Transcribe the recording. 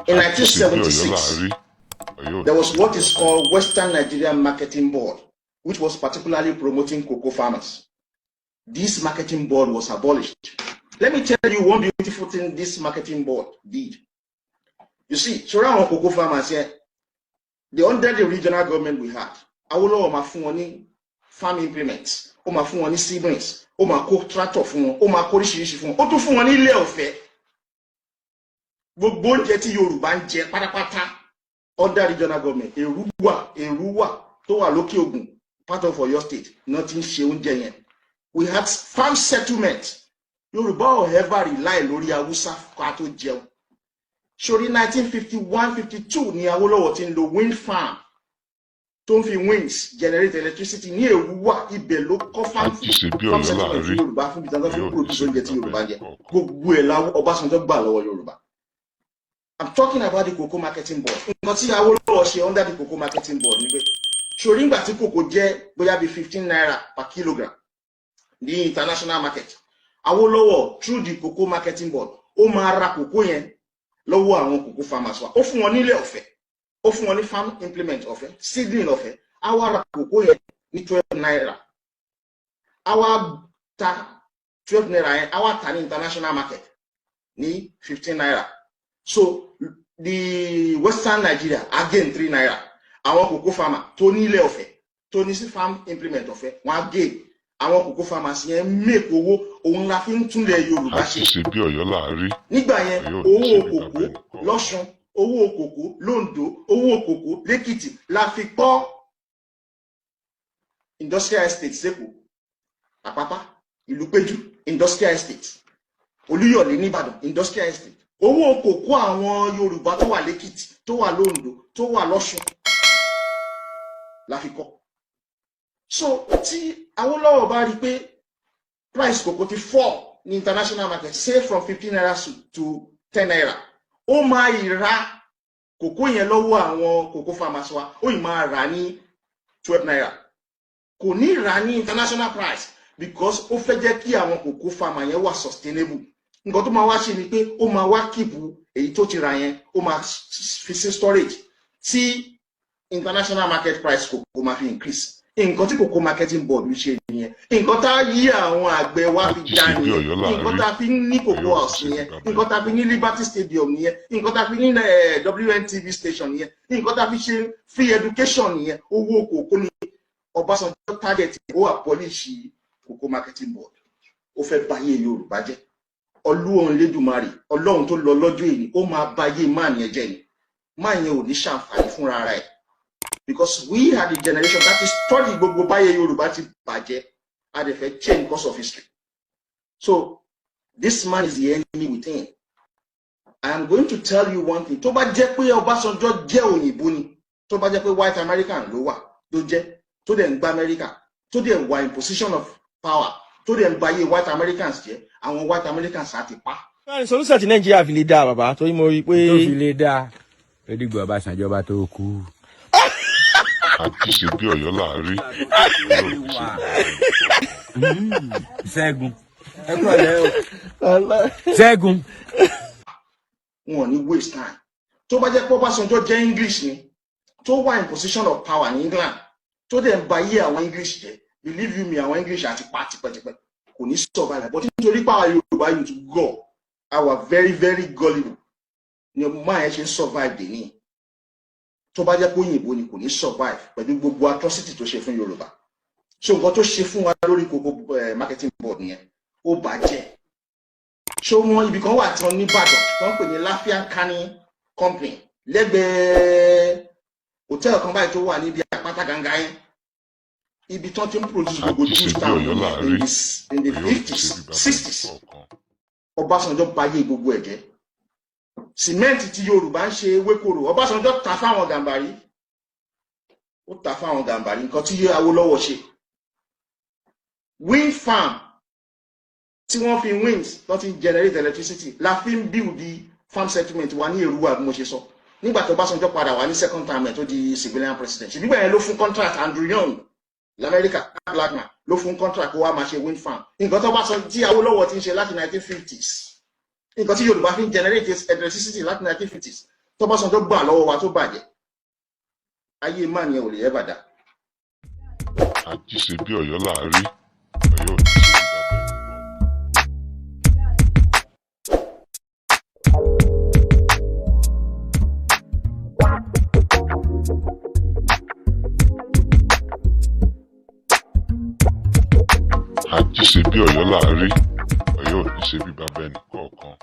In 1976, there was what is called Western Nigerian Marketing Board, which was particularly promoting cocoa farmers. This marketing board was abolished. Let me tell you one beautiful thing this marketing board did. You see, around cocoa farmers here, under the regional government we had, Awolowo ma fún wọn ní farm implements, ó ma fún wọn ní seedlings, ó ma kó tractor fún wọn, ó ma kó oríṣiríṣi fún wọn, ó tún fún wọn ní ilé ọ̀fẹ́. Gbogbo oúnjẹ tí Yorùbá ń jẹ pátápátá under regional government, èrú wà tó wà lókè Ògùn, part of Oyo state, nothing ṣe oúnjẹ yẹn. We had farm settlement. Yorùbá ò ever rely lórí Hausa ká tó jẹun. Sórí 1951-52 ni Awolowo ti ń lo wind farm tó ń fi winds generate electricity ní Èrúwà, ibẹ̀ ló kọ́ farm settlement ní Yorùbá fún ìtàn tó fi produce oúnjẹ tí Yorùbá jẹ. Gbogbo ẹ̀ la Ọbásanjọ́ gbà lọ́wọ́ Yorùbá. I'm talking about the cocoa marketing board. Nǹkan tí Awolowo ṣe under the cocoa marketing board ni pé sórí ìgbà tí cocoa jẹ́ bóyá bí 15 naira per kilogram ní international market, Awolowo through the cocoa marketing board ó máa ra cocoa yẹn lọ́wọ́ àwọn cocoa farmers wa. Ó fún wọn nílé ọ̀fẹ́, ó fún wọn ní farm implement ọ̀fẹ́, seedling ọ̀fẹ́. Á wá ra cocoa yẹn ní 12 naira. Á wá ta 12 naira yẹn, á wá ta ní international market ní 15 naira. So the Western Nigeria again 3 naira. Àwọn cocoa farmer tó nílé ọ̀fẹ́, tó ní sí farm implement ọ̀fẹ́, wọ́n á gain. Àwọn cocoa farmers yẹn make owó, òun la fi ń túnlẹ̀ Yorùbá ṣe. Àti ṣe bí Ọ̀yọ́ láàárín. Nígbà yẹn owó kòkó lọ́ṣun, owó kòkó lóńdó, owó kòkó lẹ́kìtì la fi kọ́ industrial estate sẹ́kọ̀ọ́, Àpápá, Ìlúpéjú industrial estate, Olúyọ̀lé nìbàdàn industrial estate. Owó kòkó àwọn Yorùbá tó wà lẹ́kìtì, tó wà lóńdó, tó wà lọ́ṣun la fi kọ́. So tí Awolowo bá rí pé price cocoa ti fall ní international market, say from 15 naira to 10 naira, ó máa ra cocoa yẹn lọ́wọ́ àwọn cocoa farmers wa, ó ì máa rà ní 12 naira. Kò ní rà ní international price because ó fẹ́ jẹ́ kí àwọn cocoa farmer yẹn wà sustainable. Nǹkan tó máa wá ṣe ni pé ó máa wá keep èyí tó ti rà yẹn, ó máa fi sí storage tí international market price cocoa máa fi increase. Nǹkan tí cocoa marketing board ń ṣe nìyẹn. Nǹkan tá yí àwọn àgbẹ̀ wa fi já nìyẹn. Nǹkan tá fi ní cocoa house nìyẹn. Nǹkan tá fi ní Liberty Stadium nìyẹn. Nǹkan tá fi ní WNTV station nìyẹn. Nǹkan tá fi ṣe free education nìyẹn. Owó kòkó ni Ọbásanjọ́ target ó abolish cocoa marketing board. Ó fẹ́ báyé Yorùbá jẹ́. Ọlọ́run Lédùmarè, Ọlọ́run tó lọ lọ́jọ́ èní, ó máa báyé máa yẹn jẹ́ ni. Máa yẹn ò ní ṣàǹfààní fúnra ara ẹ̀. Because we had a generation that is studying gbogbo báyé Yorùbá ti bàjẹ́, and they fẹ́ change because of history. So this man is the enemy within. I am going to tell you one thing. Tó bá jẹ́ pé Ọbásanjọ́ jẹ́ òyìnbó ni, tó bá jẹ́ pé white American ló wà, tó jẹ́, tó dẹ̀ ń gba America, tó dẹ̀ wà in position of power, tó dẹ̀ ń báyé white Americans jẹ́, àwọn white Americans á ti pa. Solution ti Nàìjíríà fi lè dá bàbá, torí mo rí pé tó fi lè dá Ẹ̀dígbò Ọbásanjọ́ bá tó kú. Àti ṣe bí Ọ̀yọ́ láàárín. Ṣẹ́gun. Ẹ kúrò lẹ́ o. Ṣẹ́gun. Wọn ò ní waste time. Tó bá jẹ́ pé Ọbásanjọ́ jẹ́ English ni, tó wà in position of power ní England, tó dẹ̀ ń ba yé àwọn English jẹ́, believe you me, àwọn English àti pa tipẹ́tipẹ́, kò ní survive. But nítorí power Yorùbá yìí to go, our very very gullible, ni máa yẹn ṣe ń survive dè ní. Tó bá jẹ́ pé òyìnbó ni kò ní survive pẹ̀lú gbogbo atrocity tó ṣe fún Yorùbá. So nǹkan tó ṣe fún wa lórí cocoa marketing board yẹn, ó bàjẹ́. So wọn ibì kan wà tí wọ́n ní Ìbàdàn, wọ́n pè ní Lafian Canning Company, lẹ́gbẹ̀ẹ́ hòtẹ́ẹ̀lì kan báyìí tó wà níbi Àpáta Gàngà yẹn. Ibi tí wọ́n ti ń produce gbogbo juice town in the 50s, 60s. Ọbásanjọ́ báyé gbogbo ẹ̀ jẹ́. Sìmẹ́ǹtì tí Yorùbá ń ṣe ewékòrò, Ọbásanjọ́ ta fáwọn Gàmbàrí. Ó ta fáwọn Gàmbàrí, nǹkan tí Awólọ́wọ̀ ṣe. Wind farm tí wọ́n fi winds tó ti generate electricity la fi ń build the farm settlement wa ní Èrúwà bí mo ṣe sọ. Nígbà tí Ọbásanjọ́ padà wá ní second term ẹ̀ tó di civilian president. Nígbà yẹn ló fún contract Andrew Young l'Amẹ́ríkà, Blackman ló fún contract kó wá máa ṣe wind farm. Nǹkan tó bá sọ tí Awólọ́wọ̀ ti ń ṣe láti 1950s. Nǹkan tí Yorùbá fi ń generate electricity láti 1950s. tọ́básanjọ́ gbà lọ́wọ́ wa tó bàjẹ́ ayé má ni ò lè ẹ́ bàdá. àti ṣe bí Ọ̀yọ́ láàrí Ọ̀yọ́ ò ní ṣe bí bàbá ẹnì àti ṣe bí Ọ̀yọ́ láàrí Ọ̀yọ́ ò ní ṣe bí bàbá ẹnì kọ̀ọ̀kan.